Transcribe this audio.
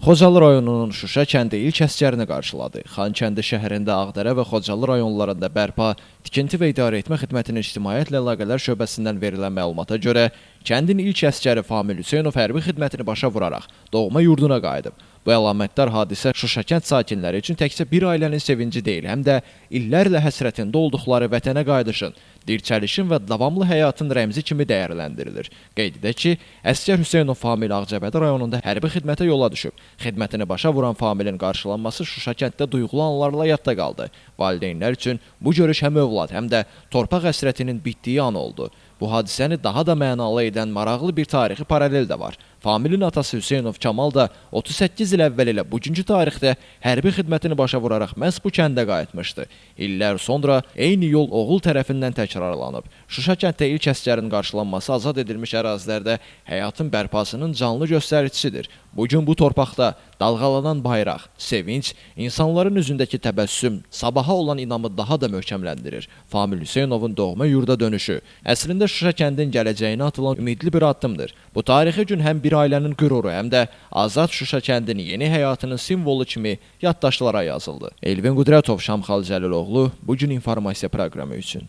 Xocalı rayonunun Şuşa kəndi ilk əsgərini qarşıladı. Xankəndi şəhərində Ağdərə və Xocalı rayonlarında bərpa, tikinti və idarəetmə xidmətinin ictimaiyyətlə əlaqələr şöbəsindən verilən məlumata görə, kəndin ilk əsgəri Famil Hüseynov hərbi xidmətini başa vuraraq doğma yurduna qayıdıb. Bu əlamətdar hadisə Şuşa kənd sakinləri üçün təkcə bir ailənin sevinci deyil, həm də illərlə həsrətində olduqları vətənə qayıdışın, dirçəlişin və davamlı həyatın rəmzi kimi dəyərləndirilir. Qeyd edək ki, əsgər Hüseynov Famil Ağcabədi rayonunda hərbi xidmətə yola düşüb. Xidmətini başa vuran Familin qarşılanması Şuşa kənddə duyğulu anlarla yadda qaldı. Valideynlər üçün bu görüş həm övlad, həm də torpaq həsrətinin bitdiyi an oldu. Bu hadisəni daha da mənalı edən maraqlı bir tarixi paralel də var. Familin atası Hüseynov Kamal da 38 il əvvəl ilə bugünkü tarixdə hərbi xidmətini başa vuraraq məhz bu kəndə qayıtmışdı. İllər sonra eyni yol oğul tərəfindən təkrarlanıb. Şuşa kənddə ilk əsgərin qarşılanması azad edilmiş ərazilərdə həyatın bərpasının canlı göstəricisidir. Bugün bu torpaqda dalğalanan bayraq, sevinç, insanların üzündəki təbəssüm, sabaha olan inamı daha da möhkəmləndirir. Famil Hüseynovun doğma yurda dönüşü, əslində Şuşa kəndin gələcəyinə atılan ümidli bir addımdır. Bu tarixi gün həm bir ailənin qüruru, həm də azad Şuşa kəndinin yeni həyatının simvolu kimi yaddaşlara yazıldı. Elvin Qudrətov, Şamxal Cəliloğlu, Bugün informasiya proqramı üçün.